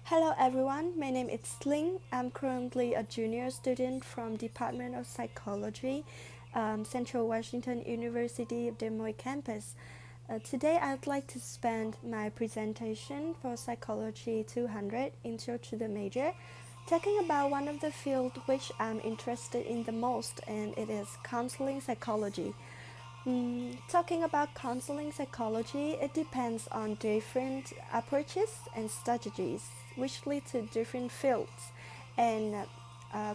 Hello everyone, my name is Sling. I'm currently a junior student from Department of Psychology, Central Washington University of Des Moines campus. Today I'd like to spend my presentation for Psychology 200 Intro to the Major, talking about one of the fields which I'm interested in the most, and it is counseling psychology. Talking about counseling psychology, it depends on different approaches and strategies, which lead to different fields. And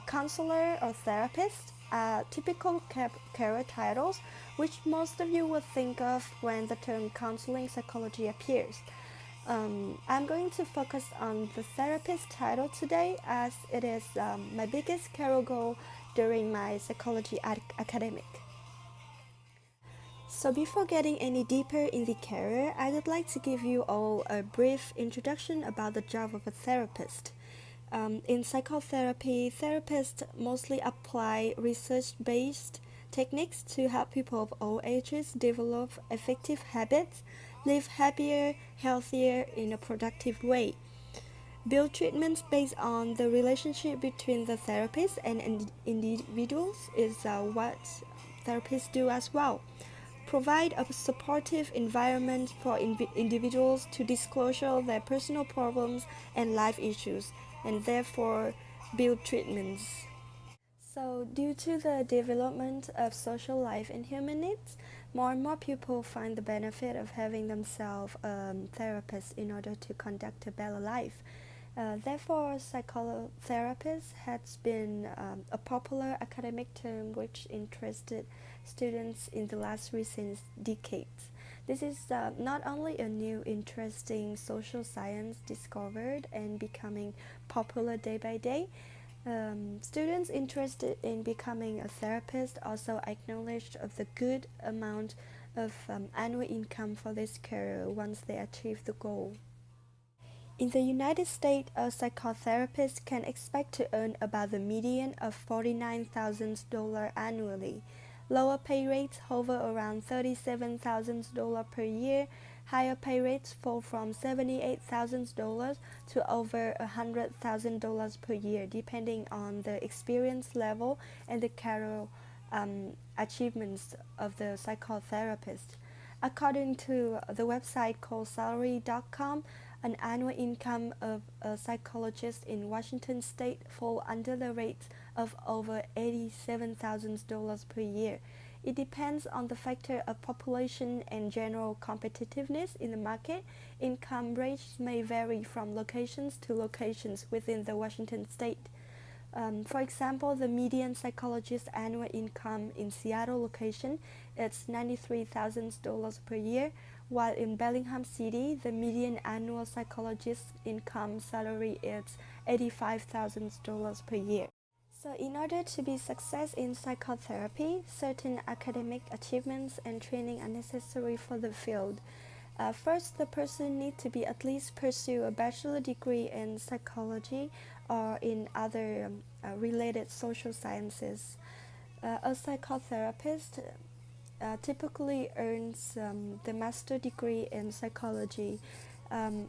counselor or therapist are typical career titles, which most of you will think of when the term counseling psychology appears. I'm going to focus on the therapist title today as it is my biggest career goal during my psychology academic. So before getting any deeper in the career, I would like to give you all a brief introduction about the job of a therapist. In psychotherapy, therapists mostly apply research-based techniques to help people of all ages develop effective habits, live happier, healthier in a productive way. Build treatments based on the relationship between the therapist and individuals is what therapists do as well. Provide a supportive environment for individuals to disclose their personal problems and life issues, and therefore build treatments. So, due to the development of social life and human needs, more and more people find the benefit of having themselves therapists in order to conduct a better life. Therefore, psychotherapist has been a popular academic term which interested students in the last recent decades. This is not only a new interesting social science discovered and becoming popular day by day. Students interested in becoming a therapist also acknowledged of the good amount of annual income for this career once they achieve the goal. In the United States, a psychotherapist can expect to earn about the median of $49,000 annually. Lower pay rates hover around $37,000 per year. Higher pay rates fall from $78,000 to over $100,000 per year, depending on the experience level and the career achievements of the psychotherapist. According to the website called salary.com, an annual income of a psychologist in Washington state fall under the rate of over $87,000 per year. It depends on the factor of population and general competitiveness in the market. Income ranges may vary from locations to locations within the Washington state. For example, the median psychologist annual income in Seattle location is $93,000 per year, while in Bellingham City, the median annual psychologist income salary is $85,000 per year. So in order to be success in psychotherapy, certain academic achievements and training are necessary for the field. First, the person needs to be at least pursue a bachelor degree in psychology or in other related social sciences. A psychotherapist typically earns the master degree in psychology.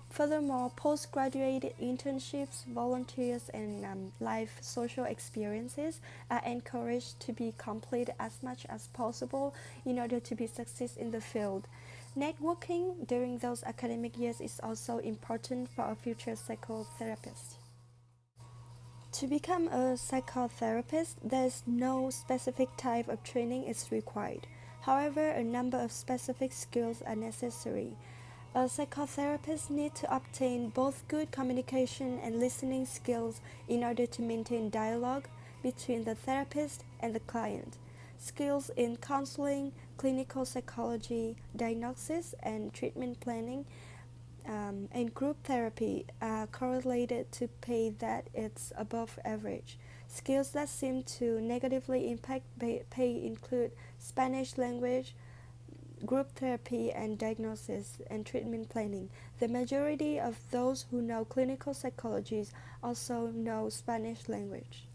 Furthermore, postgraduate internships, volunteers, and life social experiences are encouraged to be completed as much as possible in order to be success in the field. Networking during those academic years is also important for a future psychotherapist. To become a psychotherapist, there is no specific type of training is required. However, a number of specific skills are necessary. A psychotherapist needs to obtain both good communication and listening skills in order to maintain dialogue between the therapist and the client. Skills in counseling, clinical psychology, diagnosis, and treatment planning and group therapy are correlated to pay that it's above average. Skills that seem to negatively impact pay include Spanish language, group therapy, and diagnosis and treatment planning. The majority of those who know clinical psychology also know Spanish language.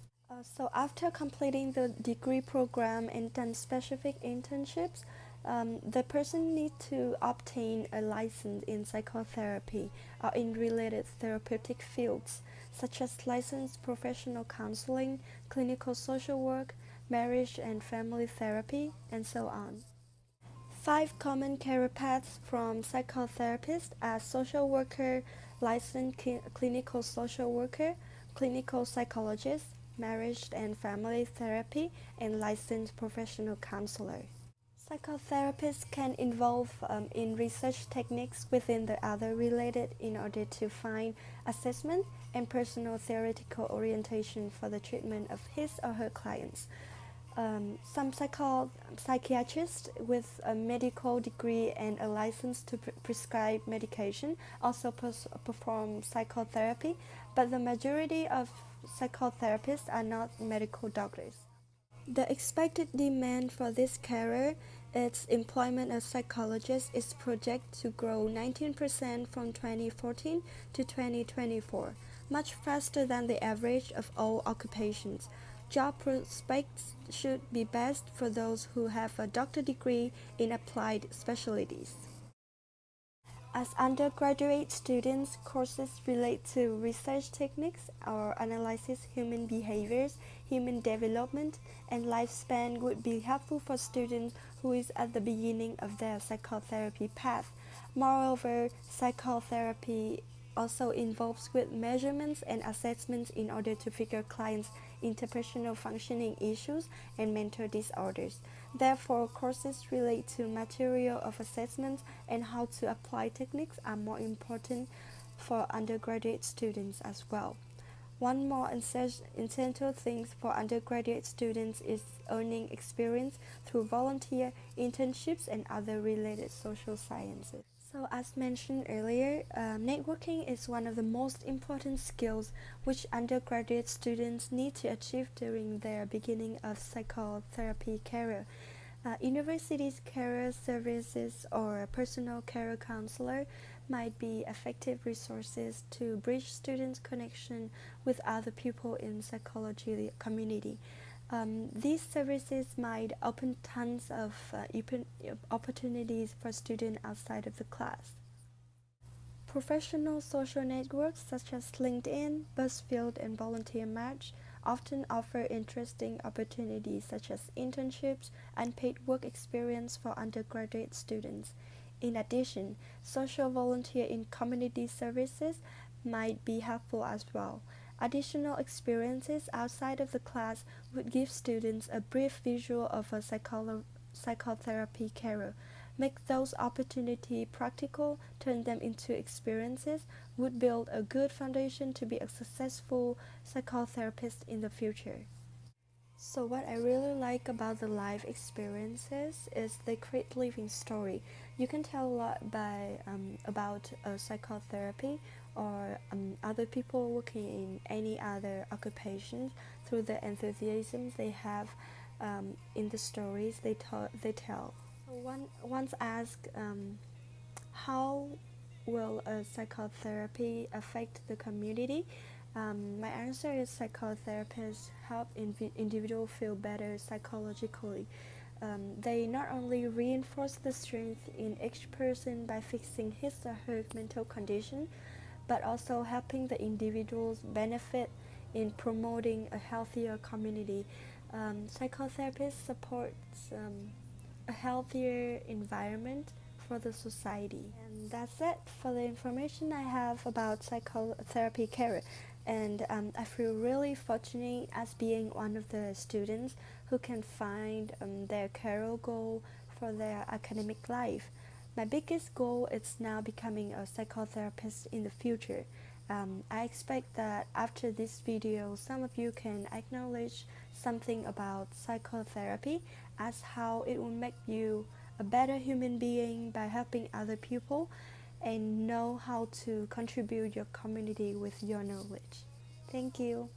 So after completing the degree program and done specific internships, The person needs to obtain a license in psychotherapy or in related therapeutic fields, such as licensed professional counseling, clinical social work, marriage and family therapy, and so on. Five common career paths from psychotherapists are social worker, licensed clinical social worker, clinical psychologist, marriage and family therapy, and licensed professional counselor. Psychotherapists can involve in research techniques within the other related in order to find assessment and personal theoretical orientation for the treatment of his or her clients. Some psychiatrists with a medical degree and a license to prescribe medication also perform psychotherapy, but the majority of psychotherapists are not medical doctors. The expected demand for this career, its employment as psychologist, is projected to grow 19% from 2014 to 2024, much faster than the average of all occupations. Job prospects should be best for those who have a doctor degree in applied specialties. As undergraduate students, courses relate to research techniques or analysis human behaviors, human development, and lifespan would be helpful for students who is at the beginning of their psychotherapy path. Moreover, psychotherapy also involves with measurements and assessments in order to figure clients' interpersonal functioning issues and mental disorders. Therefore, courses relate to material of assessments and how to apply techniques are more important for undergraduate students as well. One more essential thing for undergraduate students is earning experience through volunteer internships and other related social sciences. So, as mentioned earlier, networking is one of the most important skills which undergraduate students need to achieve during their beginning of psychotherapy career. Universities' career services or personal career counselor might be effective resources to bridge students' connection with other people in psychology community. These services might open tons of opportunities for students outside of the class. Professional social networks such as LinkedIn, BuzzFeed, and Volunteer Match often offer interesting opportunities such as internships and paid work experience for undergraduate students. In addition, social volunteer in community services might be helpful as well. Additional experiences outside of the class would give students a brief visual of a psychotherapy career. Make those opportunities practical, turn them into experiences, would build a good foundation to be a successful psychotherapist in the future. So what I really like about the life experiences is they create living story. You can tell a lot by about psychotherapy or other people working in any other occupations through the enthusiasm they have in the stories they tell. Once asked how will a psychotherapy affect the community? My answer is psychotherapists help individuals feel better psychologically. They not only reinforce the strength in each person by fixing his or her mental condition, but also helping the individuals benefit in promoting a healthier community. Psychotherapist supports a healthier environment for the society. And that's it for the information I have about psychotherapy career. And I feel really fortunate as being one of the students who can find their career goal for their academic life. My biggest goal is now becoming a psychotherapist in the future. I expect that after this video, some of you can acknowledge something about psychotherapy as how it will make you a better human being by helping other people and know how to contribute your community with your knowledge. Thank you.